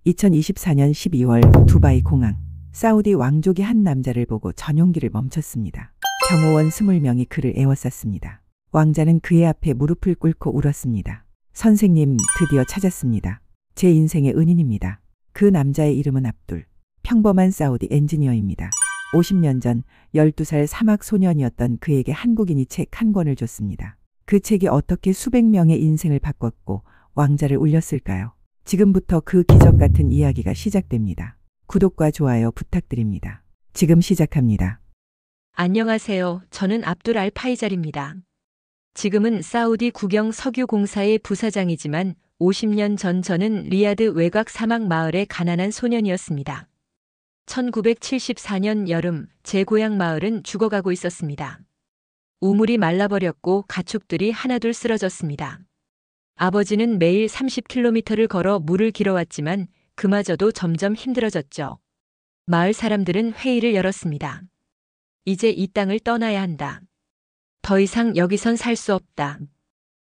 2024년 12월 두바이 공항. 사우디 왕족이 한 남자를 보고 전용기를 멈췄습니다. 경호원 20명이 그를 에워쌌습니다. 왕자는 그의 앞에 무릎을 꿇고 울었습니다. 선생님, 드디어 찾았습니다. 제 인생의 은인입니다. 그 남자의 이름은 압둘. 평범한 사우디 엔지니어입니다. 50년 전 12살 사막 소년이었던 그에게 한국인이 책 한 권을 줬습니다. 그 책이 어떻게 수백 명의 인생을 바꿨고 왕자를 울렸을까요? 지금부터 그 기적 같은 이야기가 시작됩니다. 구독과 좋아요 부탁드립니다. 지금 시작합니다. 안녕하세요. 저는 압둘 알 파이잘입니다. 지금은 사우디 국영 석유공사의 부사장이지만 50년 전 저는 리야드 외곽 사막 마을의 가난한 소년이었습니다. 1974년 여름 제 고향 마을은 죽어가고 있었습니다. 우물이 말라버렸고 가축들이 하나둘 쓰러졌습니다. 아버지는 매일 30km를 걸어 물을 길어왔지만 그마저도 점점 힘들어졌죠. 마을 사람들은 회의를 열었습니다. 이제 이 땅을 떠나야 한다. 더 이상 여기선 살 수 없다.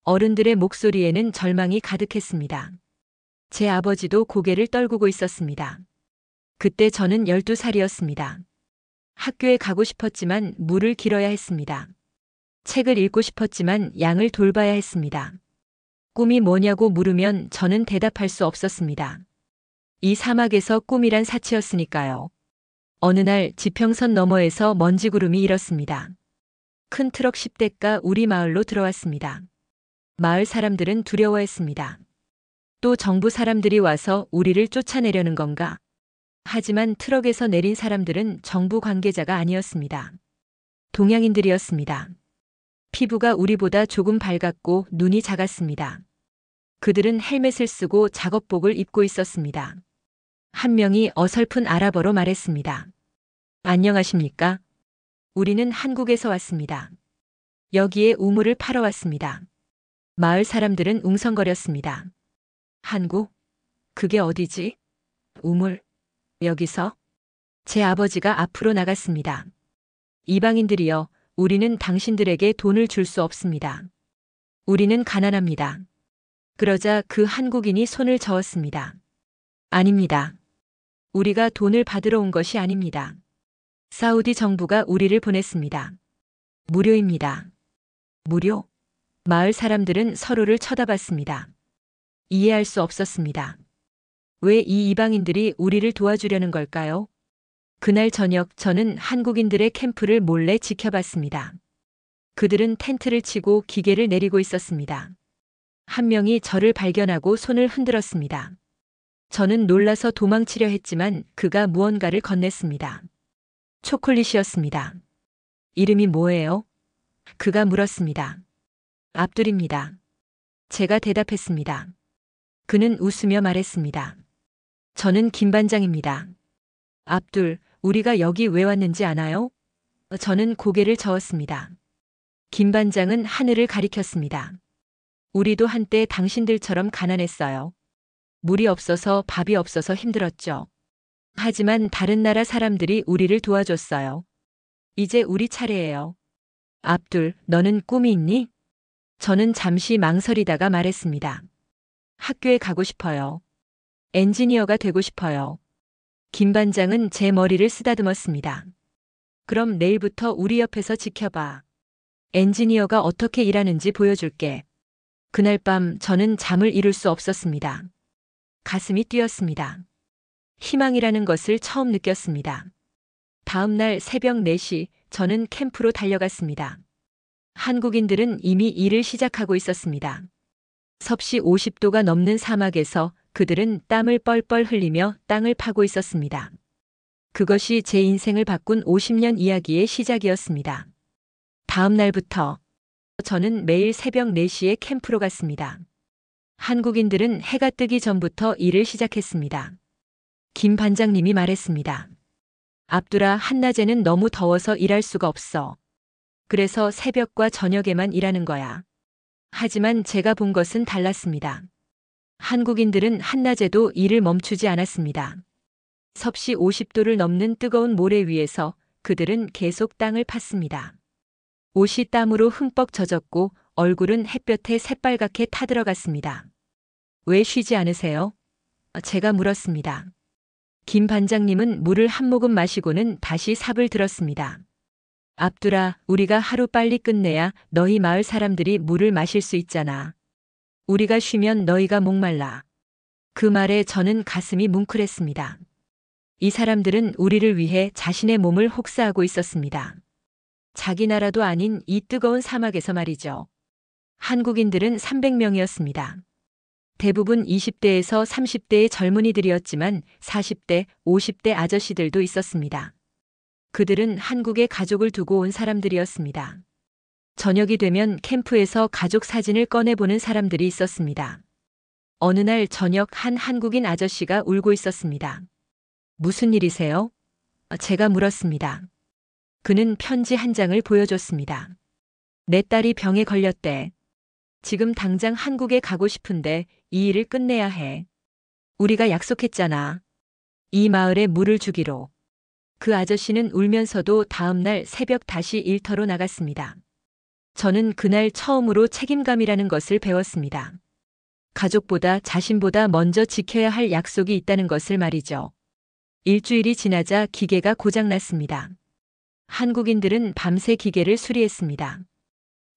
어른들의 목소리에는 절망이 가득했습니다. 제 아버지도 고개를 떨구고 있었습니다. 그때 저는 12살이었습니다. 학교에 가고 싶었지만 물을 길어야 했습니다. 책을 읽고 싶었지만 양을 돌봐야 했습니다. 꿈이 뭐냐고 물으면 저는 대답할 수 없었습니다. 이 사막에서 꿈이란 사치였으니까요. 어느 날 지평선 너머에서 먼지구름이 일었습니다. 큰 트럭 10대가 우리 마을로 들어왔습니다. 마을 사람들은 두려워했습니다. 또 정부 사람들이 와서 우리를 쫓아내려는 건가? 하지만 트럭에서 내린 사람들은 정부 관계자가 아니었습니다. 동양인들이었습니다. 피부가 우리보다 조금 밝았고 눈이 작았습니다. 그들은 헬멧을 쓰고 작업복을 입고 있었습니다. 한 명이 어설픈 아랍어로 말했습니다. 안녕하십니까? 우리는 한국에서 왔습니다. 여기에 우물을 파러 왔습니다. 마을 사람들은 웅성거렸습니다. 한국? 그게 어디지? 우물? 여기서? 제 아버지가 앞으로 나갔습니다. 이방인들이여, 우리는 당신들에게 돈을 줄 수 없습니다. 우리는 가난합니다. 그러자 그 한국인이 손을 저었습니다. 아닙니다. 우리가 돈을 받으러 온 것이 아닙니다. 사우디 정부가 우리를 보냈습니다. 무료입니다. 무료? 마을 사람들은 서로를 쳐다봤습니다. 이해할 수 없었습니다. 왜 이 이방인들이 우리를 도와주려는 걸까요? 그날 저녁 저는 한국인들의 캠프를 몰래 지켜봤습니다. 그들은 텐트를 치고 기계를 내리고 있었습니다. 한 명이 저를 발견하고 손을 흔들었습니다. 저는 놀라서 도망치려 했지만 그가 무언가를 건넸습니다. 초콜릿이었습니다. 이름이 뭐예요? 그가 물었습니다. 압둘입니다. 제가 대답했습니다. 그는 웃으며 말했습니다. 저는 김반장입니다. 압둘, 우리가 여기 왜 왔는지 아나요? 저는 고개를 저었습니다. 김반장은 하늘을 가리켰습니다. 우리도 한때 당신들처럼 가난했어요. 물이 없어서 밥이 없어서 힘들었죠. 하지만 다른 나라 사람들이 우리를 도와줬어요. 이제 우리 차례예요. 압둘, 너는 꿈이 있니? 저는 잠시 망설이다가 말했습니다. 학교에 가고 싶어요. 엔지니어가 되고 싶어요. 김 반장은 제 머리를 쓰다듬었습니다. 그럼 내일부터 우리 옆에서 지켜봐. 엔지니어가 어떻게 일하는지 보여줄게. 그날 밤 저는 잠을 이룰 수 없었습니다. 가슴이 뛰었습니다. 희망이라는 것을 처음 느꼈습니다. 다음 날 새벽 4시 저는 캠프로 달려갔습니다. 한국인들은 이미 일을 시작하고 있었습니다. 섭씨 50도가 넘는 사막에서 그들은 땀을 뻘뻘 흘리며 땅을 파고 있었습니다. 그것이 제 인생을 바꾼 50년 이야기의 시작이었습니다. 다음 날부터 저는 매일 새벽 4시에 캠프로 갔습니다. 한국인들은 해가 뜨기 전부터 일을 시작했습니다. 김 반장님이 말했습니다. 압둘아, 한낮에는 너무 더워서 일할 수가 없어. 그래서 새벽과 저녁에만 일하는 거야. 하지만 제가 본 것은 달랐습니다. 한국인들은 한낮에도 일을 멈추지 않았습니다. 섭씨 50도를 넘는 뜨거운 모래 위에서 그들은 계속 땅을 팠습니다. 옷이 땀으로 흠뻑 젖었고 얼굴은 햇볕에 새빨갛게 타들어갔습니다. 왜 쉬지 않으세요? 제가 물었습니다. 김 반장님은 물을 한 모금 마시고는 다시 삽을 들었습니다. 압두라, 우리가 하루 빨리 끝내야 너희 마을 사람들이 물을 마실 수 있잖아. 우리가 쉬면 너희가 목말라. 그 말에 저는 가슴이 뭉클했습니다. 이 사람들은 우리를 위해 자신의 몸을 혹사하고 있었습니다. 자기 나라도 아닌 이 뜨거운 사막에서 말이죠. 한국인들은 300명이었습니다. 대부분 20대에서 30대의 젊은이들이었지만 40대, 50대 아저씨들도 있었습니다. 그들은 한국에 가족을 두고 온 사람들이었습니다. 저녁이 되면 캠프에서 가족 사진을 꺼내보는 사람들이 있었습니다. 어느 날 저녁 한 한국인 아저씨가 울고 있었습니다. 무슨 일이세요? 제가 물었습니다. 그는 편지 한 장을 보여줬습니다. 내 딸이 병에 걸렸대. 지금 당장 한국에 가고 싶은데 이 일을 끝내야 해. 우리가 약속했잖아. 이 마을에 물을 주기로. 그 아저씨는 울면서도 다음 날 새벽 다시 일터로 나갔습니다. 저는 그날 처음으로 책임감이라는 것을 배웠습니다. 가족보다 자신보다 먼저 지켜야 할 약속이 있다는 것을 말이죠. 일주일이 지나자 기계가 고장났습니다. 한국인들은 밤새 기계를 수리했습니다.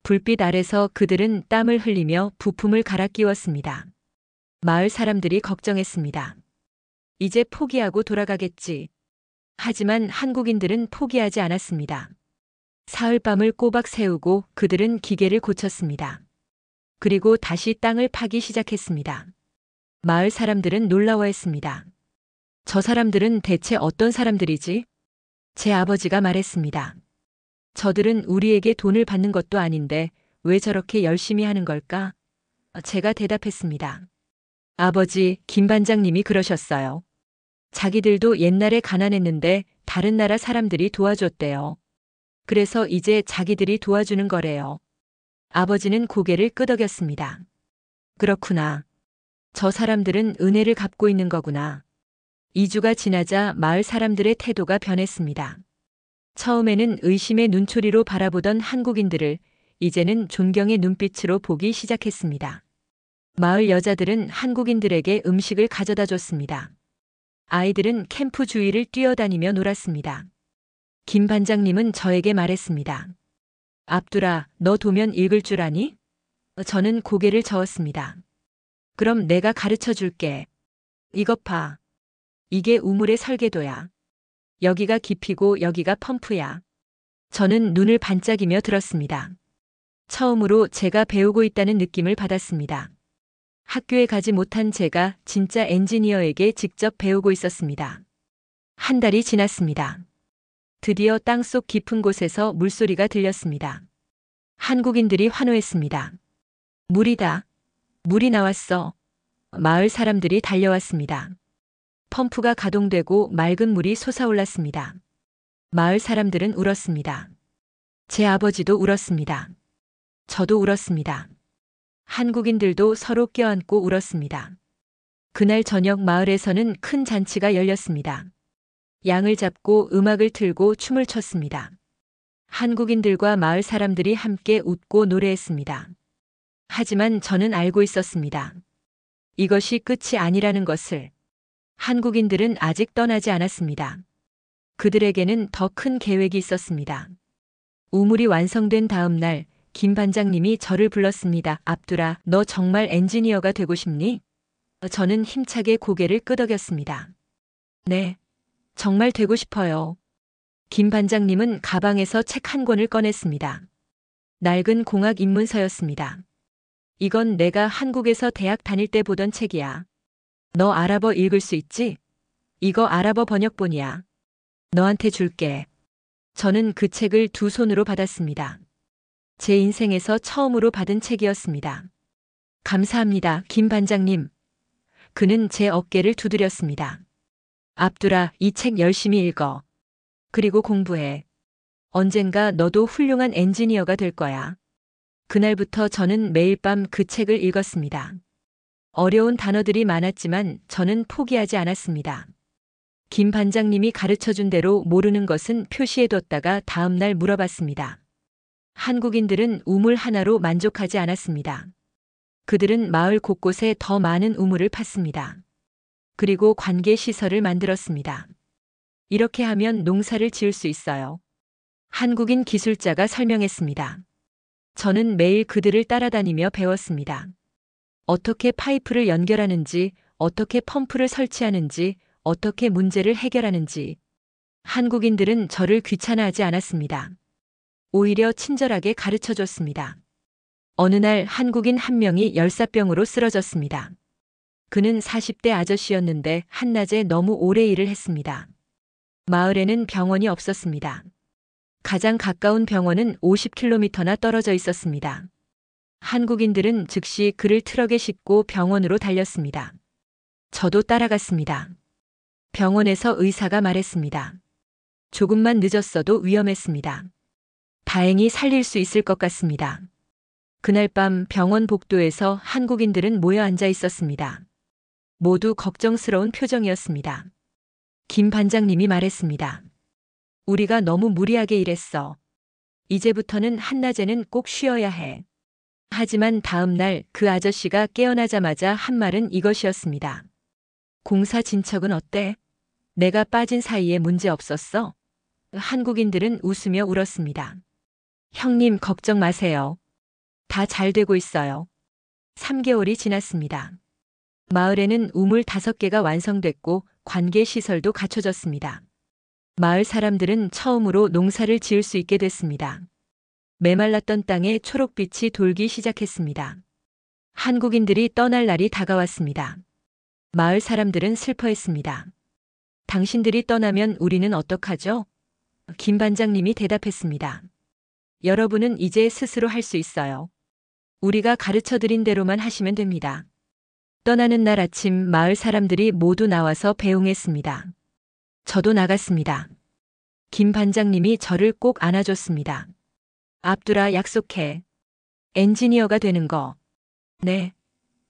불빛 아래서 그들은 땀을 흘리며 부품을 갈아 끼웠습니다. 마을 사람들이 걱정했습니다. 이제 포기하고 돌아가겠지. 하지만 한국인들은 포기하지 않았습니다. 사흘밤을 꼬박 세우고 그들은 기계를 고쳤습니다. 그리고 다시 땅을 파기 시작했습니다. 마을 사람들은 놀라워했습니다. 저 사람들은 대체 어떤 사람들이지? 제 아버지가 말했습니다. 저들은 우리에게 돈을 받는 것도 아닌데 왜 저렇게 열심히 하는 걸까? 제가 대답했습니다. 아버지, 김 반장님이 그러셨어요. 자기들도 옛날에 가난했는데 다른 나라 사람들이 도와줬대요. 그래서 이제 자기들이 도와주는 거래요. 아버지는 고개를 끄덕였습니다. 그렇구나. 저 사람들은 은혜를 갚고 있는 거구나. 2주가 지나자 마을 사람들의 태도가 변했습니다. 처음에는 의심의 눈초리로 바라보던 한국인들을 이제는 존경의 눈빛으로 보기 시작했습니다. 마을 여자들은 한국인들에게 음식을 가져다 줬습니다. 아이들은 캠프 주위를 뛰어다니며 놀았습니다. 김 반장님은 저에게 말했습니다. 압두라, 너 도면 읽을 줄 아니? 저는 고개를 저었습니다. 그럼 내가 가르쳐 줄게. 이것 봐. 이게 우물의 설계도야. 여기가 깊이고 여기가 펌프야. 저는 눈을 반짝이며 들었습니다. 처음으로 제가 배우고 있다는 느낌을 받았습니다. 학교에 가지 못한 제가 진짜 엔지니어에게 직접 배우고 있었습니다. 한 달이 지났습니다. 드디어 땅속 깊은 곳에서 물소리가 들렸습니다. 한국인들이 환호했습니다. 물이다. 물이 나왔어. 마을 사람들이 달려왔습니다. 펌프가 가동되고 맑은 물이 솟아올랐습니다. 마을 사람들은 울었습니다. 제 아버지도 울었습니다. 저도 울었습니다. 한국인들도 서로 껴안고 울었습니다. 그날 저녁 마을에서는 큰 잔치가 열렸습니다. 양을 잡고 음악을 틀고 춤을 췄습니다. 한국인들과 마을 사람들이 함께 웃고 노래했습니다. 하지만 저는 알고 있었습니다. 이것이 끝이 아니라는 것을. 한국인들은 아직 떠나지 않았습니다. 그들에게는 더 큰 계획이 있었습니다. 우물이 완성된 다음 날 김 반장님이 저를 불렀습니다. 압두라, 너 정말 엔지니어가 되고 싶니? 저는 힘차게 고개를 끄덕였습니다. 네, 정말 되고 싶어요. 김 반장님은 가방에서 책 한 권을 꺼냈습니다. 낡은 공학 입문서였습니다. 이건 내가 한국에서 대학 다닐 때 보던 책이야. 너 아랍어 읽을 수 있지? 이거 아랍어 번역본이야. 너한테 줄게. 저는 그 책을 두 손으로 받았습니다. 제 인생에서 처음으로 받은 책이었습니다. 감사합니다, 김 반장님. 그는 제 어깨를 두드렸습니다. 압두라, 이 책 열심히 읽어. 그리고 공부해. 언젠가 너도 훌륭한 엔지니어가 될 거야. 그날부터 저는 매일 밤 그 책을 읽었습니다. 어려운 단어들이 많았지만 저는 포기하지 않았습니다. 김 반장님이 가르쳐준 대로 모르는 것은 표시해뒀다가 다음날 물어봤습니다. 한국인들은 우물 하나로 만족하지 않았습니다. 그들은 마을 곳곳에 더 많은 우물을 팠습니다. 그리고 관계 시설을 만들었습니다. 이렇게 하면 농사를 지을 수 있어요. 한국인 기술자가 설명했습니다. 저는 매일 그들을 따라다니며 배웠습니다. 어떻게 파이프를 연결하는지, 어떻게 펌프를 설치하는지, 어떻게 문제를 해결하는지. 한국인들은 저를 귀찮아하지 않았습니다. 오히려 친절하게 가르쳐 줬습니다. 어느 날 한국인 한 명이 열사병으로 쓰러졌습니다. 그는 40대 아저씨였는데 한낮에 너무 오래 일을 했습니다. 마을에는 병원이 없었습니다. 가장 가까운 병원은 50km나 떨어져 있었습니다. 한국인들은 즉시 그를 트럭에 싣고 병원으로 달렸습니다. 저도 따라갔습니다. 병원에서 의사가 말했습니다. 조금만 늦었어도 위험했습니다. 다행히 살릴 수 있을 것 같습니다. 그날 밤 병원 복도에서 한국인들은 모여 앉아 있었습니다. 모두 걱정스러운 표정이었습니다. 김 반장님이 말했습니다. 우리가 너무 무리하게 일했어. 이제부터는 한낮에는 꼭 쉬어야 해. 하지만 다음 날 그 아저씨가 깨어나자마자 한 말은 이것이었습니다. 공사 진척은 어때? 내가 빠진 사이에 문제 없었어? 한국인들은 웃으며 울었습니다. 형님 걱정 마세요. 다 잘 되고 있어요. 3개월이 지났습니다. 마을에는 우물 5개가 완성됐고 관계 시설도 갖춰졌습니다. 마을 사람들은 처음으로 농사를 지을 수 있게 됐습니다. 메말랐던 땅에 초록빛이 돌기 시작했습니다. 한국인들이 떠날 날이 다가왔습니다. 마을 사람들은 슬퍼했습니다. 당신들이 떠나면 우리는 어떡하죠? 김 반장님이 대답했습니다. 여러분은 이제 스스로 할 수 있어요. 우리가 가르쳐 드린 대로만 하시면 됩니다. 떠나는 날 아침 마을 사람들이 모두 나와서 배웅했습니다. 저도 나갔습니다. 김 반장님이 저를 꼭 안아줬습니다. 압두라 약속해. 엔지니어가 되는 거. 네.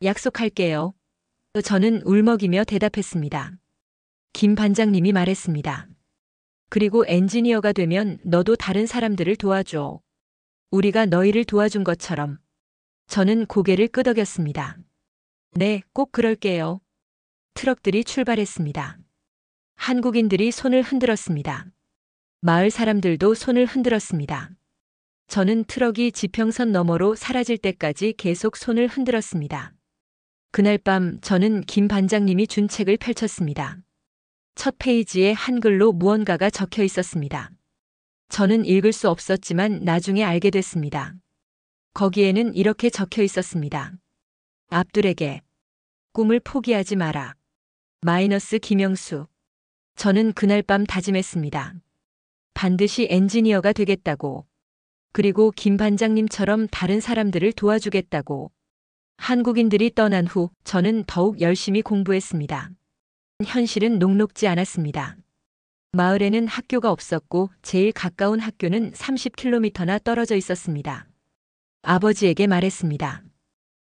약속할게요. 저는 울먹이며 대답했습니다. 김 반장님이 말했습니다. 그리고 엔지니어가 되면 너도 다른 사람들을 도와줘. 우리가 너희를 도와준 것처럼. 저는 고개를 끄덕였습니다. 네, 꼭 그럴게요. 트럭들이 출발했습니다. 한국인들이 손을 흔들었습니다. 마을 사람들도 손을 흔들었습니다. 저는 트럭이 지평선 너머로 사라질 때까지 계속 손을 흔들었습니다. 그날 밤 저는 김 반장님이 준 책을 펼쳤습니다. 첫 페이지에 한글로 무언가가 적혀 있었습니다. 저는 읽을 수 없었지만 나중에 알게 됐습니다. 거기에는 이렇게 적혀 있었습니다. 압둘에게 꿈을 포기하지 마라. 마이너스 김영수. 저는 그날 밤 다짐했습니다. 반드시 엔지니어가 되겠다고. 그리고 김 반장님처럼 다른 사람들을 도와주겠다고. 한국인들이 떠난 후 저는 더욱 열심히 공부했습니다. 현실은 녹록지 않았습니다. 마을에는 학교가 없었고 제일 가까운 학교는 30km나 떨어져 있었습니다. 아버지에게 말했습니다.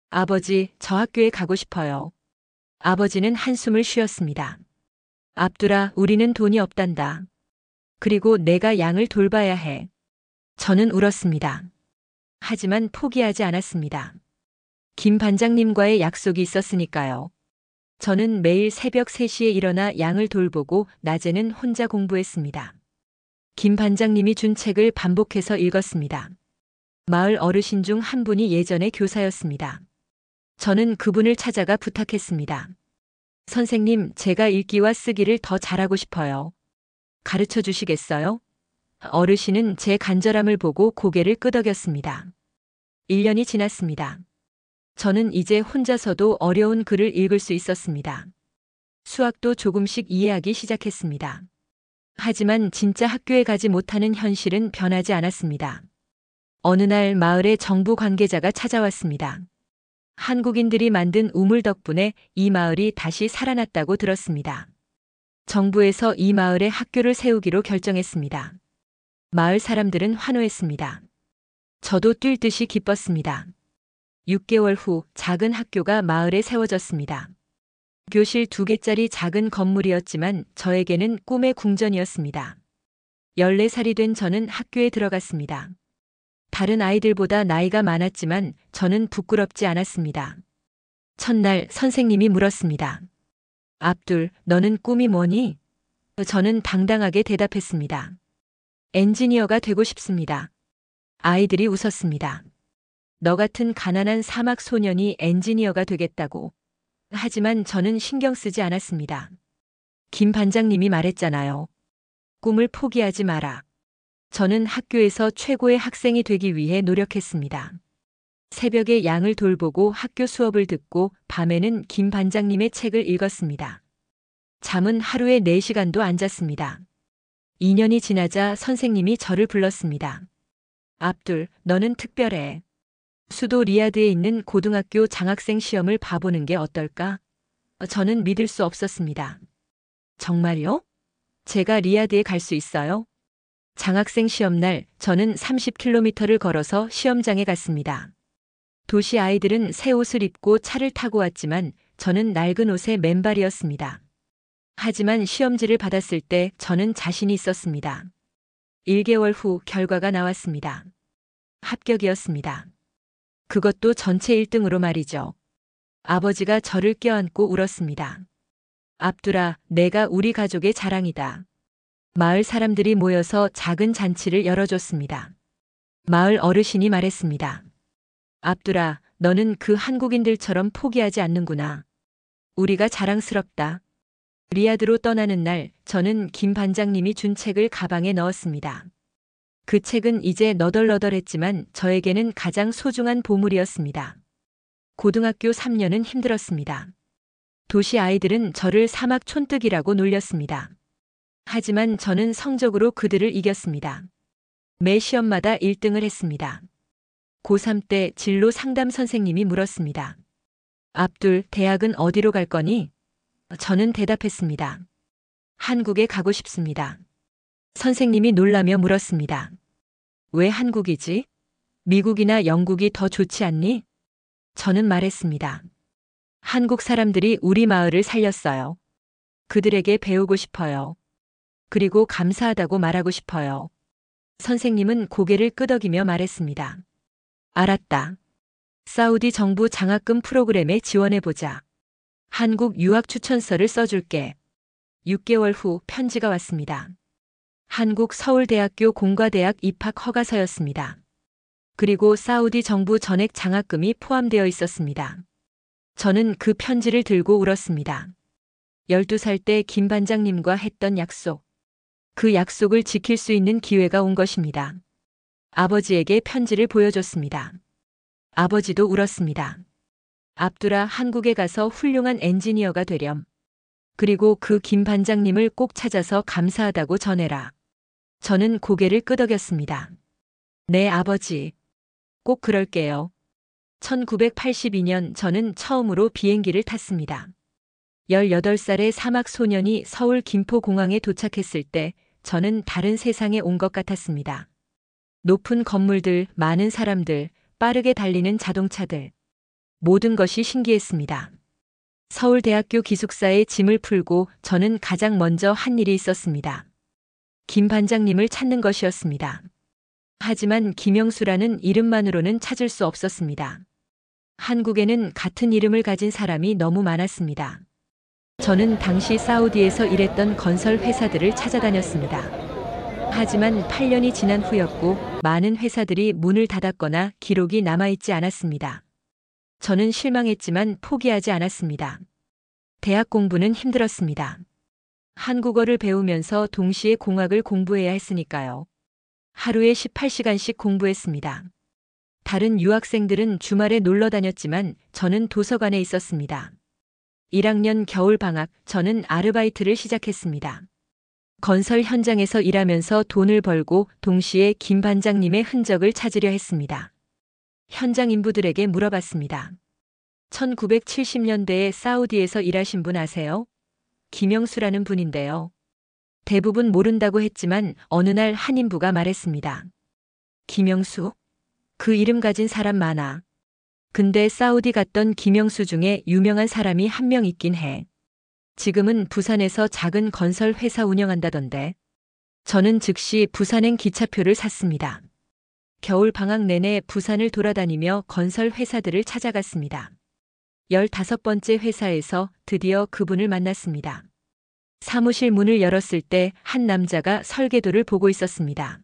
아버지, 저 학교에 가고 싶어요. 아버지는 한숨을 쉬었습니다. 압두라, 우리는 돈이 없단다. 그리고 내가 양을 돌봐야 해. 저는 울었습니다. 하지만 포기하지 않았습니다. 김 반장님과의 약속이 있었으니까요. 저는 매일 새벽 3시에 일어나 양을 돌보고 낮에는 혼자 공부했습니다. 김 반장님이 준 책을 반복해서 읽었습니다. 마을 어르신 중 한 분이 예전에 교사였습니다. 저는 그분을 찾아가 부탁했습니다. 선생님, 제가 읽기와 쓰기를 더 잘하고 싶어요. 가르쳐 주시겠어요? 어르신은 제 간절함을 보고 고개를 끄덕였습니다. 1년이 지났습니다. 저는 이제 혼자서도 어려운 글을 읽을 수 있었습니다. 수학도 조금씩 이해하기 시작했습니다. 하지만 진짜 학교에 가지 못하는 현실은 변하지 않았습니다. 어느 날 마을에 정부 관계자가 찾아왔습니다. 한국인들이 만든 우물 덕분에 이 마을이 다시 살아났다고 들었습니다. 정부에서 이 마을에 학교를 세우기로 결정했습니다. 마을 사람들은 환호했습니다. 저도 뛸 듯이 기뻤습니다. 6개월 후 작은 학교가 마을에 세워졌습니다. 교실 2개짜리 작은 건물이었지만 저에게는 꿈의 궁전이었습니다. 14살이 된 저는 학교에 들어갔습니다. 다른 아이들보다 나이가 많았지만 저는 부끄럽지 않았습니다. 첫날 선생님이 물었습니다. 압둘, 너는 꿈이 뭐니? 저는 당당하게 대답했습니다. 엔지니어가 되고 싶습니다. 아이들이 웃었습니다. 너 같은 가난한 사막 소년이 엔지니어가 되겠다고. 하지만 저는 신경 쓰지 않았습니다. 김 반장님이 말했잖아요. 꿈을 포기하지 마라. 저는 학교에서 최고의 학생이 되기 위해 노력했습니다. 새벽에 양을 돌보고 학교 수업을 듣고 밤에는 김 반장님의 책을 읽었습니다. 잠은 하루에 4시간도 안 잤습니다. 2년이 지나자 선생님이 저를 불렀습니다. 압둘, 너는 특별해. 수도 리야드에 있는 고등학교 장학생 시험을 봐보는 게 어떨까? 저는 믿을 수 없었습니다. 정말요? 제가 리야드에 갈 수 있어요? 장학생 시험날 저는 30km를 걸어서 시험장에 갔습니다. 도시 아이들은 새 옷을 입고 차를 타고 왔지만 저는 낡은 옷에 맨발이었습니다. 하지만 시험지를 받았을 때 저는 자신이 있었습니다. 1개월 후 결과가 나왔습니다. 합격이었습니다. 그것도 전체 1등으로 말이죠. 아버지가 저를 껴안고 울었습니다. 압둘아, 내가 우리 가족의 자랑이다. 마을 사람들이 모여서 작은 잔치를 열어줬습니다. 마을 어르신이 말했습니다. 압둘아, 너는 그 한국인들처럼 포기하지 않는구나. 우리가 자랑스럽다. 리야드로 떠나는 날 저는 김 반장님이 준 책을 가방에 넣었습니다. 그 책은 이제 너덜너덜했지만 저에게는 가장 소중한 보물이었습니다. 고등학교 3년은 힘들었습니다. 도시 아이들은 저를 사막 촌뜨기라고 놀렸습니다. 하지만 저는 성적으로 그들을 이겼습니다. 매 시험마다 1등을 했습니다. 고3 때 진로 상담 선생님이 물었습니다. 압둘, 대학은 어디로 갈 거니? 저는 대답했습니다. 한국에 가고 싶습니다. 선생님이 놀라며 물었습니다. 왜 한국이지? 미국이나 영국이 더 좋지 않니? 저는 말했습니다. 한국 사람들이 우리 마을을 살렸어요. 그들에게 배우고 싶어요. 그리고 감사하다고 말하고 싶어요. 선생님은 고개를 끄덕이며 말했습니다. 알았다. 사우디 정부 장학금 프로그램에 지원해보자. 한국 유학 추천서를 써줄게. 6개월 후 편지가 왔습니다. 한국 서울대학교 공과대학 입학 허가서였습니다. 그리고 사우디 정부 전액 장학금이 포함되어 있었습니다. 저는 그 편지를 들고 울었습니다. 12살 때 김 반장님과 했던 약속. 그 약속을 지킬 수 있는 기회가 온 것입니다. 아버지에게 편지를 보여줬습니다. 아버지도 울었습니다. 압둘아, 한국에 가서 훌륭한 엔지니어가 되렴. 그리고 그 김 반장님을 꼭 찾아서 감사하다고 전해라. 저는 고개를 끄덕였습니다. 네, 아버지. 꼭 그럴게요. 1982년 저는 처음으로 비행기를 탔습니다. 18살의 사막 소년이 서울 김포공항에 도착했을 때 저는 다른 세상에 온 것 같았습니다. 높은 건물들, 많은 사람들, 빠르게 달리는 자동차들. 모든 것이 신기했습니다. 서울대학교 기숙사에 짐을 풀고 저는 가장 먼저 한 일이 있었습니다. 김 반장님을 찾는 것이었습니다. 하지만 김영수라는 이름만으로는 찾을 수 없었습니다. 한국에는 같은 이름을 가진 사람이 너무 많았습니다. 저는 당시 사우디에서 일했던 건설 회사들을 찾아다녔습니다. 하지만 8년이 지난 후였고 많은 회사들이 문을 닫았거나 기록이 남아있지 않았습니다. 저는 실망했지만 포기하지 않았습니다. 대학 공부는 힘들었습니다. 한국어를 배우면서 동시에 공학을 공부해야 했으니까요. 하루에 18시간씩 공부했습니다. 다른 유학생들은 주말에 놀러 다녔지만 저는 도서관에 있었습니다. 1학년 겨울 방학, 저는 아르바이트를 시작했습니다. 건설 현장에서 일하면서 돈을 벌고 동시에 김 반장님의 흔적을 찾으려 했습니다. 현장 인부들에게 물어봤습니다. 1970년대에 사우디에서 일하신 분 아세요? 김영수라는 분인데요. 대부분 모른다고 했지만 어느 날 한 인부가 말했습니다. 김영수? 그 이름 가진 사람 많아. 근데 사우디 갔던 김영수 중에 유명한 사람이 한 명 있긴 해. 지금은 부산에서 작은 건설 회사 운영한다던데. 저는 즉시 부산행 기차표를 샀습니다. 겨울 방학 내내 부산을 돌아다니며 건설 회사들을 찾아갔습니다. 15번째 회사에서 드디어 그분을 만났습니다. 사무실 문을 열었을 때 한 남자가 설계도를 보고 있었습니다.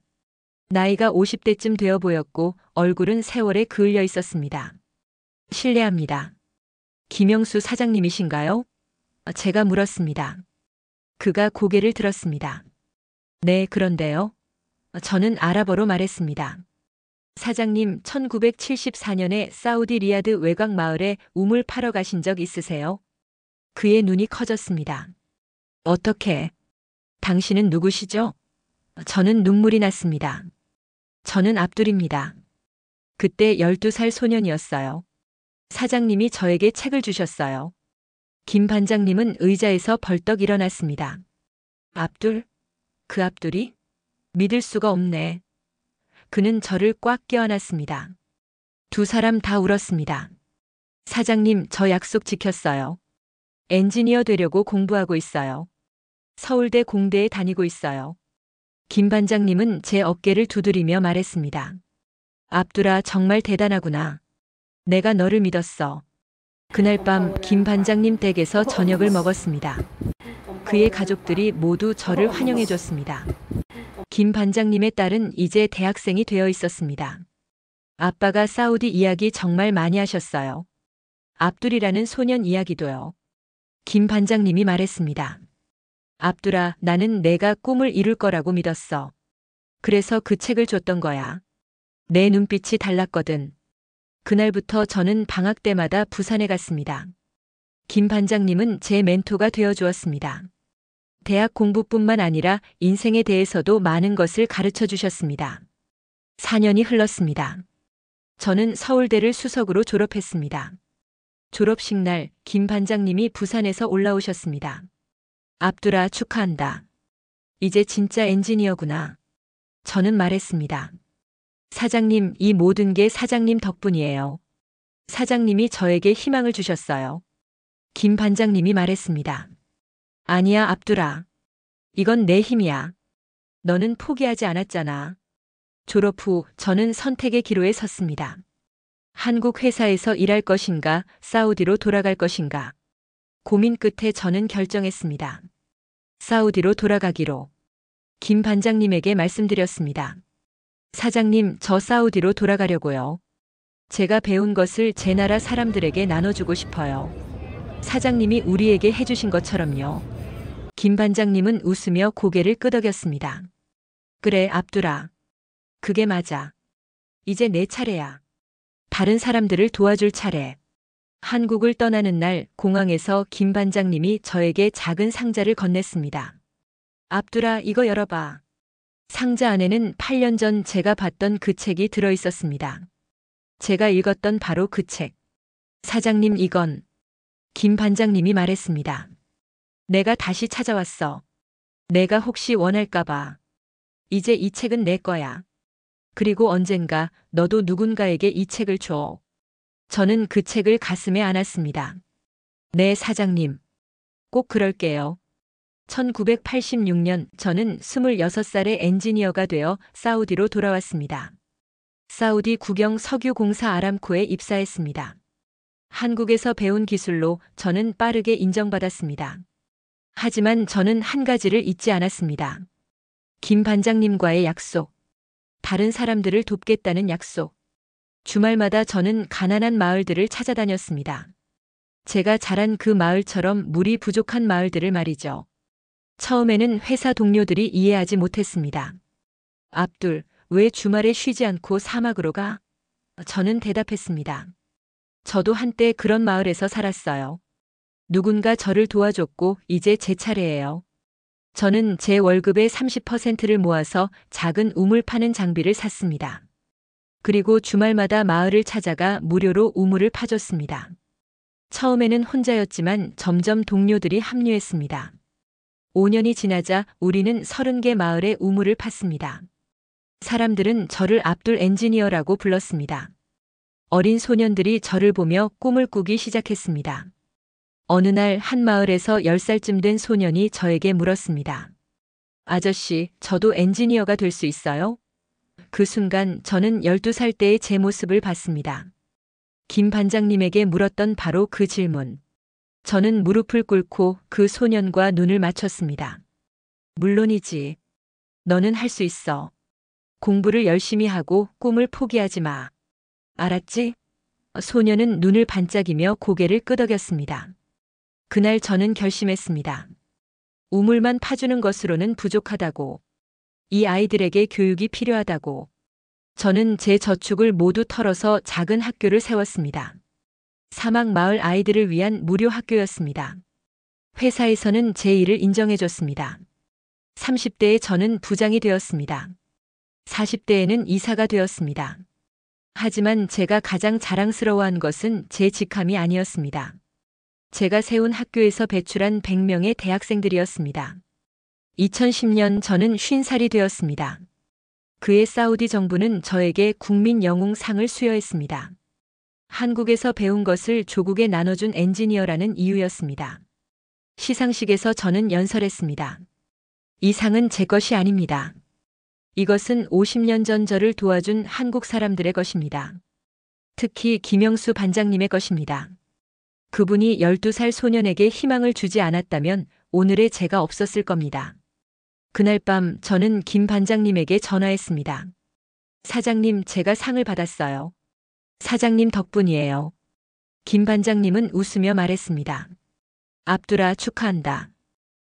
나이가 50대쯤 되어 보였고 얼굴은 세월에 그을려 있었습니다. 실례합니다. 김영수 사장님이신가요? 제가 물었습니다. 그가 고개를 들었습니다. 네, 그런데요. 저는 아랍어로 말했습니다. 사장님, 1974년에 사우디 리야드 외곽 마을에 우물 파러 가신 적 있으세요? 그의 눈이 커졌습니다. 어떻게? 당신은 누구시죠? 저는 눈물이 났습니다. 저는 압둘입니다. 그때 12살 소년이었어요. 사장님이 저에게 책을 주셨어요. 김 반장님은 의자에서 벌떡 일어났습니다. 압둘? 그 압둘이? 믿을 수가 없네. 그는 저를 꽉 껴안았습니다. 두 사람 다 울었습니다. 사장님, 저 약속 지켰어요. 엔지니어 되려고 공부하고 있어요. 서울대 공대에 다니고 있어요. 김 반장님은 제 어깨를 두드리며 말했습니다. 압둘아, 정말 대단하구나. 내가 너를 믿었어. 그날 밤 김 반장님 댁에서 저녁을 먹었습니다. 그의 가족들이 모두 저를 환영해 줬습니다. 김 반장님의 딸은 이제 대학생이 되어 있었습니다. 아빠가 사우디 이야기 정말 많이 하셨어요. 압둘이라는 소년 이야기도요. 김 반장님이 말했습니다. 압둘아, 나는 내가 꿈을 이룰 거라고 믿었어. 그래서 그 책을 줬던 거야. 내 눈빛이 달랐거든. 그날부터 저는 방학 때마다 부산에 갔습니다. 김 반장님은 제 멘토가 되어 주었습니다. 대학 공부뿐만 아니라 인생에 대해서도 많은 것을 가르쳐 주셨습니다. 4년이 흘렀습니다. 저는 서울대를 수석으로 졸업했습니다. 졸업식 날 김 반장님이 부산에서 올라오셨습니다. 압둘아, 축하한다. 이제 진짜 엔지니어구나. 저는 말했습니다. 사장님, 이 모든 게 사장님 덕분이에요. 사장님이 저에게 희망을 주셨어요. 김 반장님이 말했습니다. 아니야, 압둘아. 이건 내 힘이야. 너는 포기하지 않았잖아. 졸업 후 저는 선택의 기로에 섰습니다. 한국 회사에서 일할 것인가, 사우디로 돌아갈 것인가. 고민 끝에 저는 결정했습니다. 사우디로 돌아가기로. 김 반장님에게 말씀드렸습니다. 사장님, 저 사우디로 돌아가려고요. 제가 배운 것을 제 나라 사람들에게 나눠주고 싶어요. 사장님이 우리에게 해주신 것처럼요. 김 반장님은 웃으며 고개를 끄덕였습니다. 그래, 압둘아. 그게 맞아. 이제 내 차례야. 다른 사람들을 도와줄 차례. 한국을 떠나는 날 공항에서 김 반장님이 저에게 작은 상자를 건넸습니다. 압둘아, 이거 열어봐. 상자 안에는 8년 전 제가 봤던 그 책이 들어 있었습니다. 제가 읽었던 바로 그 책. 사장님, 이건. 김 반장님이 말했습니다. 내가 다시 찾아왔어. 내가 혹시 원할까봐. 이제 이 책은 내 거야. 그리고 언젠가 너도 누군가에게 이 책을 줘. 저는 그 책을 가슴에 안았습니다. 네, 사장님. 꼭 그럴게요. 1986년 저는 26살의 엔지니어가 되어 사우디로 돌아왔습니다. 사우디 국영 석유공사 아람코에 입사했습니다. 한국에서 배운 기술로 저는 빠르게 인정받았습니다. 하지만 저는 한 가지를 잊지 않았습니다. 김 반장님과의 약속. 다른 사람들을 돕겠다는 약속. 주말마다 저는 가난한 마을들을 찾아다녔습니다. 제가 자란 그 마을처럼 물이 부족한 마을들을 말이죠. 처음에는 회사 동료들이 이해하지 못했습니다. 압둘, 왜 주말에 쉬지 않고 사막으로 가? 저는 대답했습니다. 저도 한때 그런 마을에서 살았어요. 누군가 저를 도와줬고 이제 제 차례예요. 저는 제 월급의 30%를 모아서 작은 우물 파는 장비를 샀습니다. 그리고 주말마다 마을을 찾아가 무료로 우물을 파줬습니다. 처음에는 혼자였지만 점점 동료들이 합류했습니다. 5년이 지나자 우리는 30개 마을에 우물을 팠습니다. 사람들은 저를 압둘 엔지니어라고 불렀습니다. 어린 소년들이 저를 보며 꿈을 꾸기 시작했습니다. 어느 날 한 마을에서 10살쯤 된 소년이 저에게 물었습니다. 아저씨, 저도 엔지니어가 될 수 있어요? 그 순간 저는 12살 때의 제 모습을 봤습니다. 김 반장님에게 물었던 바로 그 질문. 저는 무릎을 꿇고 그 소년과 눈을 맞췄습니다. 물론이지. 너는 할 수 있어. 공부를 열심히 하고 꿈을 포기하지 마. 알았지? 소년은 눈을 반짝이며 고개를 끄덕였습니다. 그날 저는 결심했습니다. 우물만 파주는 것으로는 부족하다고. 이 아이들에게 교육이 필요하다고. 저는 제 저축을 모두 털어서 작은 학교를 세웠습니다. 사막 마을 아이들을 위한 무료 학교였습니다. 회사에서는 제 일을 인정해줬습니다. 30대에 저는 부장이 되었습니다. 40대에는 이사가 되었습니다. 하지만 제가 가장 자랑스러워한 것은 제 직함이 아니었습니다. 제가 세운 학교에서 배출한 100명의 대학생들이었습니다. 2010년 저는 50살이 되었습니다. 그해 사우디 정부는 저에게 국민 영웅상을 수여했습니다. 한국에서 배운 것을 조국에 나눠준 엔지니어라는 이유였습니다. 시상식에서 저는 연설했습니다. 이 상은 제 것이 아닙니다. 이것은 50년 전 저를 도와준 한국 사람들의 것입니다. 특히 김영수 반장님의 것입니다. 그분이 12살 소년에게 희망을 주지 않았다면 오늘의 제가 없었을 겁니다. 그날 밤 저는 김 반장님에게 전화했습니다. 사장님, 제가 상을 받았어요. 사장님 덕분이에요. 김 반장님은 웃으며 말했습니다. 압두라, 축하한다.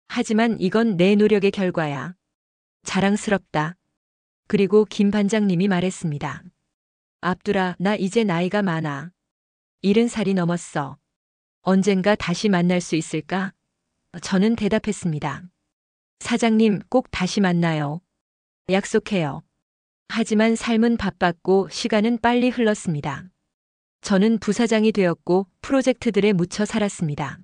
하지만 이건 내 노력의 결과야. 자랑스럽다. 그리고 김 반장님이 말했습니다. 압두라, 나 이제 나이가 많아. 70살이 넘었어. 언젠가 다시 만날 수 있을까? 저는 대답했습니다. 사장님, 꼭 다시 만나요. 약속해요. 하지만 삶은 바빴고 시간은 빨리 흘렀습니다. 저는 부사장이 되었고 프로젝트들에 묻혀 살았습니다.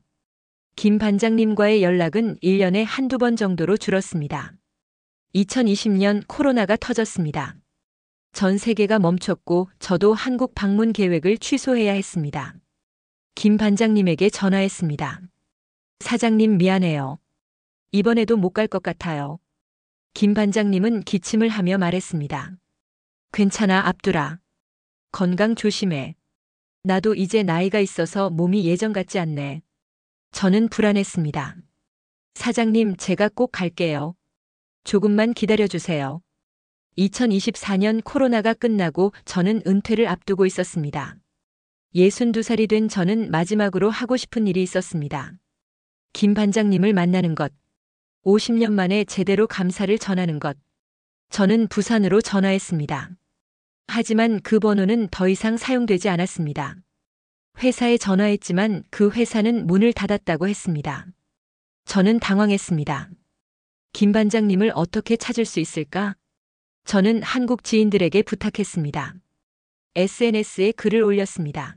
김 반장님과의 연락은 1년에 한두 번 정도로 줄었습니다. 2020년 코로나가 터졌습니다. 전 세계가 멈췄고 저도 한국 방문 계획을 취소해야 했습니다. 김 반장님에게 전화했습니다. 사장님, 미안해요. 이번에도 못 갈 것 같아요. 김 반장님은 기침을 하며 말했습니다. 괜찮아, 압두라. 건강 조심해. 나도 이제 나이가 있어서 몸이 예전 같지 않네. 저는 불안했습니다. 사장님, 제가 꼭 갈게요. 조금만 기다려주세요. 2024년 코로나가 끝나고 저는 은퇴를 앞두고 있었습니다. 62살이 된 저는 마지막으로 하고 싶은 일이 있었습니다. 김 반장님을 만나는 것. 50년 만에 제대로 감사를 전하는 것. 저는 부산으로 전화했습니다. 하지만 그 번호는 더 이상 사용되지 않았습니다. 회사에 전화했지만 그 회사는 문을 닫았다고 했습니다. 저는 당황했습니다. 김 반장님을 어떻게 찾을 수 있을까? 저는 한국 지인들에게 부탁했습니다. SNS에 글을 올렸습니다.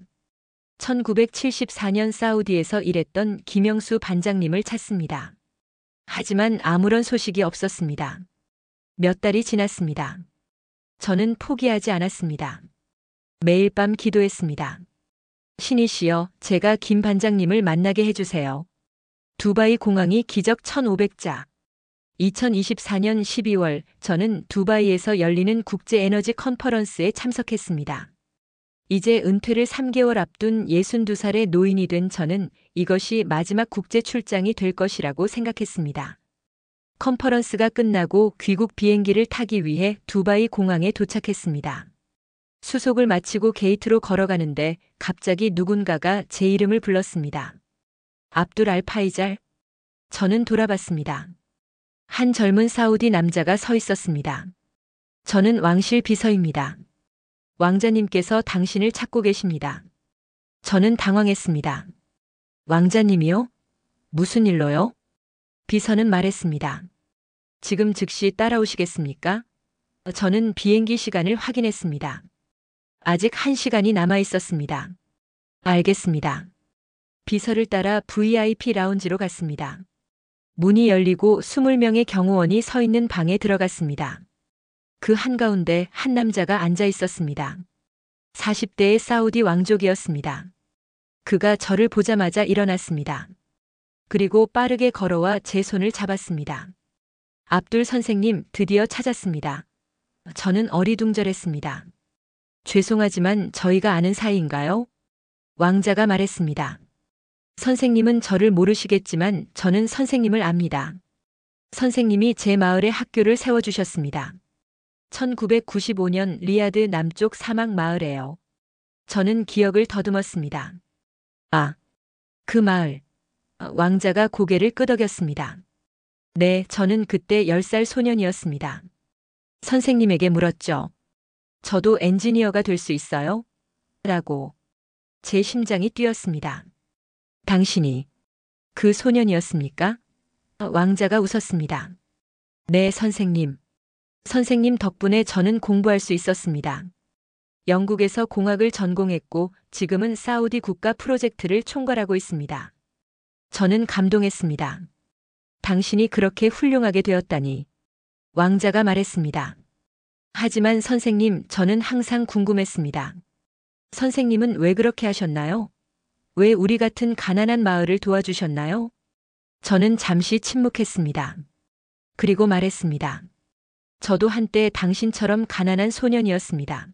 1974년 사우디에서 일했던 김영수 반장님을 찾습니다. 하지만 아무런 소식이 없었습니다. 몇 달이 지났습니다. 저는 포기하지 않았습니다. 매일 밤 기도했습니다. 신이시여, 제가 김 반장님을 만나게 해주세요. 두바이 공항이 기적 1500자. 2024년 12월 저는 두바이에서 열리는 국제에너지 컨퍼런스에 참석했습니다. 이제 은퇴를 3개월 앞둔 62살의 노인이 된 저는 이것이 마지막 국제 출장이 될 것이라고 생각했습니다. 컨퍼런스가 끝나고 귀국 비행기를 타기 위해 두바이 공항에 도착했습니다. 수속을 마치고 게이트로 걸어가는데 갑자기 누군가가 제 이름을 불렀습니다. 압둘 알 파이잘. 저는 돌아봤습니다. 한 젊은 사우디 남자가 서 있었습니다. 저는 왕실 비서입니다. 왕자님께서 당신을 찾고 계십니다. 저는 당황했습니다. 왕자님이요? 무슨 일로요? 비서는 말했습니다. 지금 즉시 따라오시겠습니까? 저는 비행기 시간을 확인했습니다. 아직 1시간이 남아 있었습니다. 알겠습니다. 비서를 따라 VIP 라운지로 갔습니다. 문이 열리고 20명의 경호원이 서 있는 방에 들어갔습니다. 그 한가운데 한 남자가 앉아 있었습니다. 40대의 사우디 왕족이었습니다. 그가 저를 보자마자 일어났습니다. 그리고 빠르게 걸어와 제 손을 잡았습니다. 압둘 선생님, 드디어 찾았습니다. 저는 어리둥절했습니다. 죄송하지만 저희가 아는 사이인가요? 왕자가 말했습니다. 선생님은 저를 모르시겠지만 저는 선생님을 압니다. 선생님이 제 마을에 학교를 세워주셨습니다. 1995년 리야드 남쪽 사막 마을에요. 저는 기억을 더듬었습니다. 아, 그 마을. 왕자가 고개를 끄덕였습니다. 네, 저는 그때 10살 소년이었습니다. 선생님에게 물었죠. 저도 엔지니어가 될 수 있어요? 라고. 제 심장이 뛰었습니다. 당신이 그 소년이었습니까? 왕자가 웃었습니다. 네, 선생님. 선생님 덕분에 저는 공부할 수 있었습니다. 영국에서 공학을 전공했고 지금은 사우디 국가 프로젝트를 총괄하고 있습니다. 저는 감동했습니다. 당신이 그렇게 훌륭하게 되었다니. 왕자가 말했습니다. 하지만 선생님, 저는 항상 궁금했습니다. 선생님은 왜 그렇게 하셨나요? 왜 우리 같은 가난한 마을을 도와주셨나요? 저는 잠시 침묵했습니다. 그리고 말했습니다. 저도 한때 당신처럼 가난한 소년이었습니다.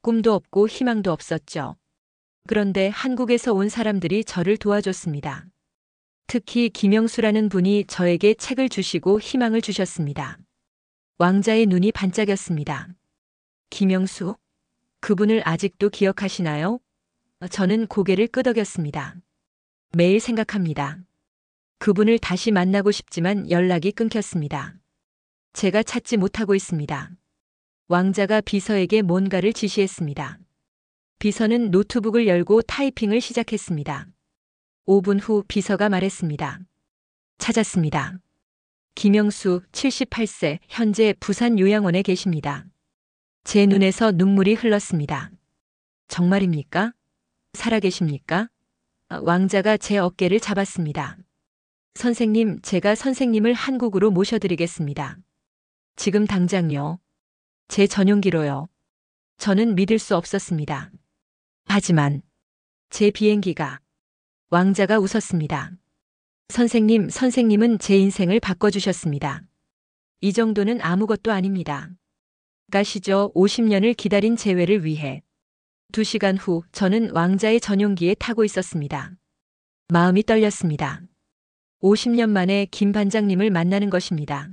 꿈도 없고 희망도 없었죠. 그런데 한국에서 온 사람들이 저를 도와줬습니다. 특히 김영수라는 분이 저에게 책을 주시고 희망을 주셨습니다. 왕자의 눈이 반짝였습니다. 김영수? 그분을 아직도 기억하시나요? 저는 고개를 끄덕였습니다. 매일 생각합니다. 그분을 다시 만나고 싶지만 연락이 끊겼습니다. 제가 찾지 못하고 있습니다. 왕자가 비서에게 뭔가를 지시했습니다. 비서는 노트북을 열고 타이핑을 시작했습니다. 5분 후 비서가 말했습니다. 찾았습니다. 김영수 78세, 현재 부산 요양원에 계십니다. 제 눈에서 눈물이 흘렀습니다. 정말입니까? 살아계십니까? 왕자가 제 어깨를 잡았습니다. 선생님, 제가 선생님을 한국으로 모셔드리겠습니다. 지금 당장요. 제 전용기로요. 저는 믿을 수 없었습니다. 하지만 제 비행기가. 왕자가 웃었습니다. 선생님, 선생님은 제 인생을 바꿔주셨습니다. 이 정도는 아무것도 아닙니다. 가시죠. 50년을 기다린 재회를 위해. 2시간 후 저는 왕자의 전용기에 타고 있었습니다. 마음이 떨렸습니다. 50년 만에 김 반장님을 만나는 것입니다.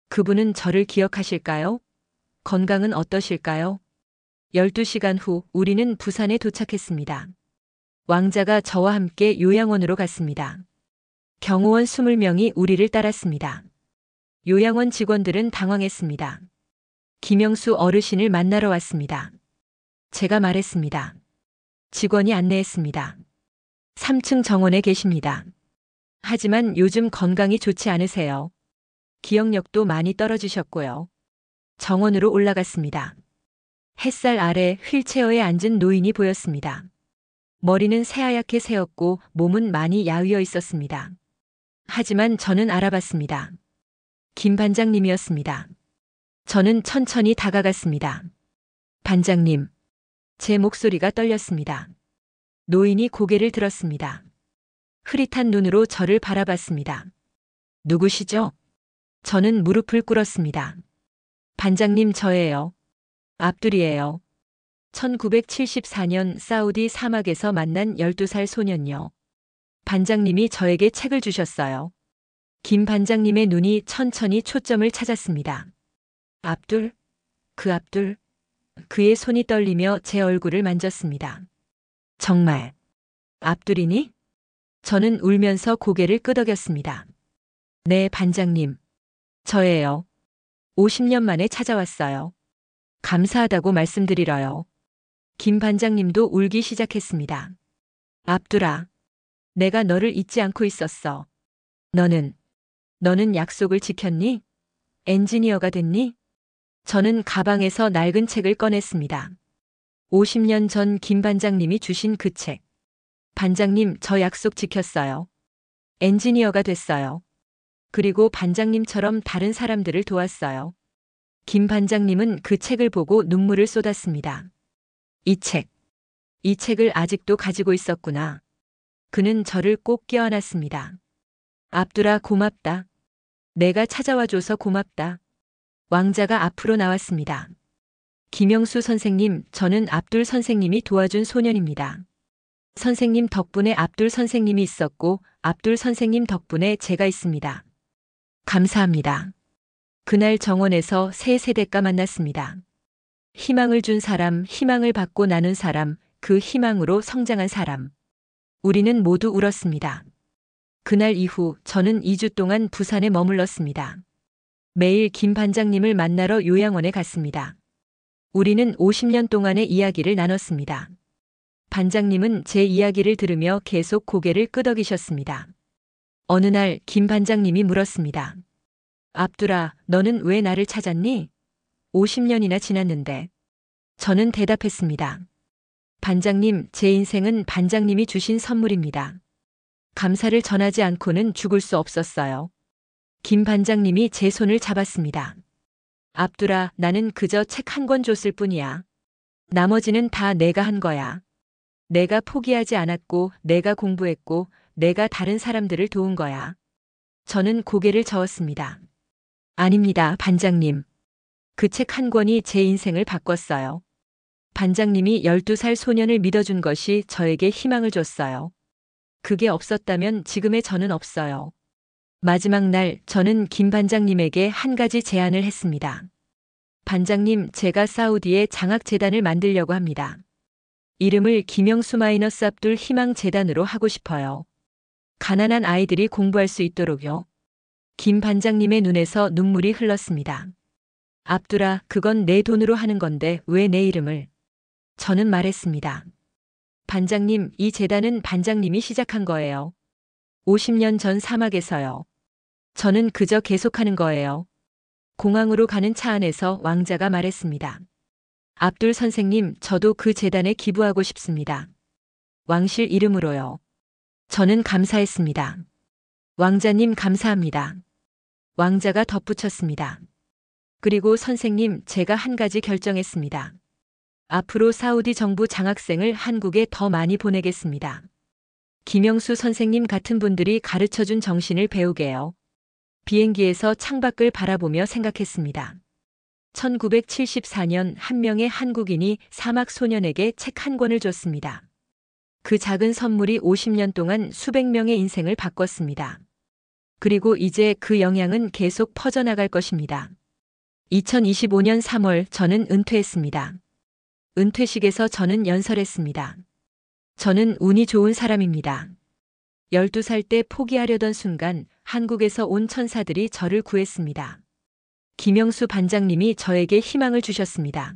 그분은 저를 기억하실까요? 건강은 어떠실까요? 12시간 후 우리는 부산에 도착했습니다. 왕자가 저와 함께 요양원으로 갔습니다. 경호원 20명이 우리를 따랐습니다. 요양원 직원들은 당황했습니다. 김영수 어르신을 만나러 왔습니다. 제가 말했습니다. 직원이 안내했습니다. 3층 정원에 계십니다. 하지만 요즘 건강이 좋지 않으세요. 기억력도 많이 떨어지셨고요. 정원으로 올라갔습니다. 햇살 아래 휠체어에 앉은 노인이 보였습니다. 머리는 새하얗게 새었고 몸은 많이 야위어 있었습니다. 하지만 저는 알아봤습니다. 김 반장님이었습니다. 저는 천천히 다가갔습니다. 반장님. 제 목소리가 떨렸습니다. 노인이 고개를 들었습니다. 흐릿한 눈으로 저를 바라봤습니다. 누구시죠? 저는 무릎을 꿇었습니다. 반장님, 저예요. 압둘이에요. 1974년 사우디 사막에서 만난 12살 소년요. 반장님이 저에게 책을 주셨어요. 김 반장님의 눈이 천천히 초점을 찾았습니다. 압둘? 그 압둘? 그의 손이 떨리며 제 얼굴을 만졌습니다. 정말 압둘이니? 저는 울면서 고개를 끄덕였습니다. 네, 반장님. 저예요. 50년 만에 찾아왔어요. 감사하다고 말씀드리러요. 김 반장님도 울기 시작했습니다. 압둘아, 내가 너를 잊지 않고 있었어. 너는 약속을 지켰니? 엔지니어가 됐니? 저는 가방에서 낡은 책을 꺼냈습니다. 50년 전 김 반장님이 주신 그 책. 반장님, 저 약속 지켰어요. 엔지니어가 됐어요. 그리고 반장님처럼 다른 사람들을 도왔어요. 김 반장님은 그 책을 보고 눈물을 쏟았습니다. 이 책을 아직도 가지고 있었구나. 그는 저를 꼭 껴안았습니다. 압둘아, 고맙다. 내가 찾아와줘서 고맙다. 왕자가 앞으로 나왔습니다. 김영수 선생님, 저는 압둘 선생님이 도와준 소년입니다. 선생님 덕분에 압둘 선생님이 있었고 압둘 선생님 덕분에 제가 있습니다. 감사합니다. 그날 정원에서 세 세대가 만났습니다. 희망을 준 사람, 희망을 받고 나눈 사람, 그 희망으로 성장한 사람. 우리는 모두 울었습니다. 그날 이후 저는 2주 동안 부산에 머물렀습니다. 매일 김 반장님을 만나러 요양원에 갔습니다. 우리는 50년 동안의 이야기를 나눴습니다. 반장님은 제 이야기를 들으며 계속 고개를 끄덕이셨습니다. 어느 날 김 반장님이 물었습니다. 압둘아, 너는 왜 나를 찾았니? 50년이나 지났는데. 저는 대답했습니다. 반장님, 제 인생은 반장님이 주신 선물입니다. 감사를 전하지 않고는 죽을 수 없었어요. 김 반장님이 제 손을 잡았습니다. 압둘아, 나는 그저 책 한 권 줬을 뿐이야. 나머지는 다 내가 한 거야. 내가 포기하지 않았고, 내가 공부했고, 내가 다른 사람들을 도운 거야. 저는 고개를 저었습니다. 아닙니다, 반장님. 그 책 한 권이 제 인생을 바꿨어요. 반장님이 12살 소년을 믿어준 것이 저에게 희망을 줬어요. 그게 없었다면 지금의 저는 없어요. 마지막 날 저는 김 반장님에게 한 가지 제안을 했습니다. 반장님, 제가 사우디에 장학재단을 만들려고 합니다. 이름을 김영수-압둘 희망재단으로 하고 싶어요. 가난한 아이들이 공부할 수 있도록요. 김 반장님의 눈에서 눈물이 흘렀습니다. 압둘아, 그건 내 돈으로 하는 건데 왜 내 이름을? 저는 말했습니다. 반장님, 이 재단은 반장님이 시작한 거예요. 50년 전 사막에서요. 저는 그저 계속하는 거예요. 공항으로 가는 차 안에서 왕자가 말했습니다. 압둘 선생님, 저도 그 재단에 기부하고 싶습니다. 왕실 이름으로요. 저는 감사했습니다. 왕자님 감사합니다. 왕자가 덧붙였습니다. 그리고 선생님, 제가 한 가지 결정했습니다. 앞으로 사우디 정부 장학생을 한국에 더 많이 보내겠습니다. 김영수 선생님 같은 분들이 가르쳐준 정신을 배우게요. 비행기에서 창밖을 바라보며 생각했습니다. 1974년 한 명의 한국인이 사막 소년에게 책 한 권을 줬습니다. 그 작은 선물이 50년 동안 수백 명의 인생을 바꿨습니다. 그리고 이제 그 영향은 계속 퍼져나갈 것입니다. 2025년 3월 저는 은퇴했습니다. 은퇴식에서 저는 연설했습니다. 저는 운이 좋은 사람입니다. 12살 때 포기하려던 순간 한국에서 온 천사들이 저를 구했습니다. 김영수 반장님이 저에게 희망을 주셨습니다.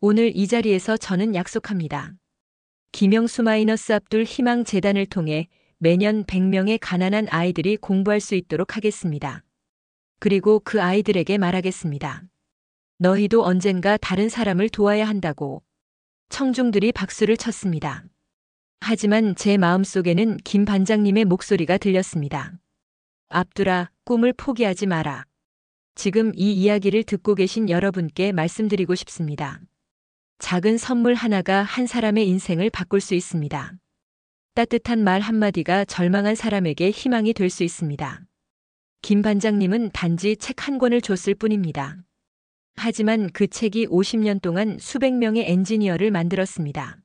오늘 이 자리에서 저는 약속합니다. 김영수-압둘 희망재단을 통해 매년 100명의 가난한 아이들이 공부할 수 있도록 하겠습니다. 그리고 그 아이들에게 말하겠습니다. 너희도 언젠가 다른 사람을 도와야 한다고. 청중들이 박수를 쳤습니다. 하지만 제 마음속에는 김 반장님의 목소리가 들렸습니다. 압둘아, 꿈을 포기하지 마라. 지금 이 이야기를 듣고 계신 여러분께 말씀드리고 싶습니다. 작은 선물 하나가 한 사람의 인생을 바꿀 수 있습니다. 따뜻한 말 한마디가 절망한 사람에게 희망이 될 수 있습니다. 김 반장님은 단지 책 한 권을 줬을 뿐입니다. 하지만 그 책이 50년 동안 수백 명의 엔지니어를 만들었습니다.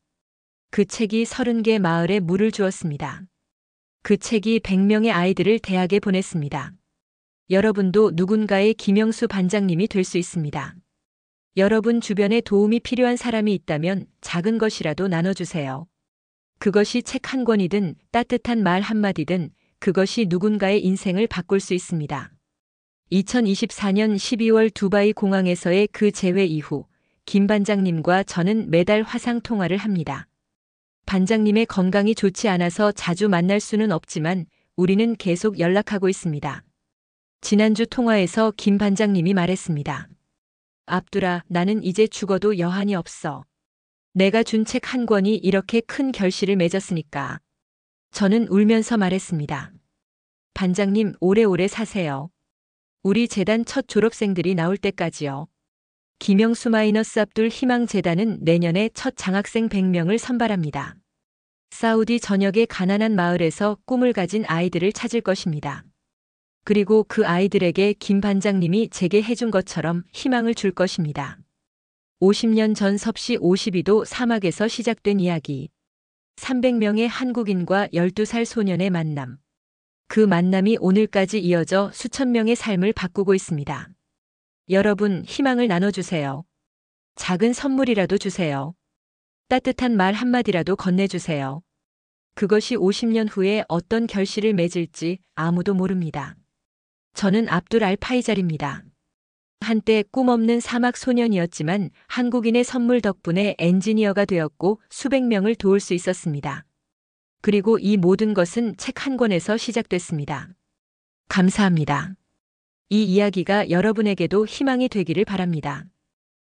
그 책이 30개 마을에 물을 주었습니다. 그 책이 100명의 아이들을 대학에 보냈습니다. 여러분도 누군가의 김영수 반장님이 될 수 있습니다. 여러분 주변에 도움이 필요한 사람이 있다면 작은 것이라도 나눠주세요. 그것이 책 한 권이든 따뜻한 말 한마디든 그것이 누군가의 인생을 바꿀 수 있습니다. 2024년 12월 두바이 공항에서의 그 재회 이후 김 반장님과 저는 매달 화상 통화를 합니다. 반장님의 건강이 좋지 않아서 자주 만날 수는 없지만 우리는 계속 연락하고 있습니다. 지난주 통화에서 김 반장님이 말했습니다. 압둘아, 나는 이제 죽어도 여한이 없어. 내가 준 책 한 권이 이렇게 큰 결실을 맺었으니까. 저는 울면서 말했습니다. 반장님, 오래오래 사세요. 우리 재단 첫 졸업생들이 나올 때까지요. 김영수-압둘 희망재단은 내년에 첫 장학생 100명을 선발합니다. 사우디 전역의 가난한 마을에서 꿈을 가진 아이들을 찾을 것입니다. 그리고 그 아이들에게 김 반장님이 제게 해준 것처럼 희망을 줄 것입니다. 50년 전 섭씨 52도 사막에서 시작된 이야기. 300명의 한국인과 12살 소년의 만남. 그 만남이 오늘까지 이어져 수천 명의 삶을 바꾸고 있습니다. 여러분, 희망을 나눠주세요. 작은 선물이라도 주세요. 따뜻한 말 한마디라도 건네주세요. 그것이 50년 후에 어떤 결실을 맺을지 아무도 모릅니다. 저는 압둘 알 파이잘입니다. 한때 꿈없는 사막 소년이었지만 한국인의 선물 덕분에 엔지니어가 되었고 수백 명을 도울 수 있었습니다. 그리고 이 모든 것은 책 한 권에서 시작됐습니다. 감사합니다. 이 이야기가 여러분에게도 희망이 되기를 바랍니다.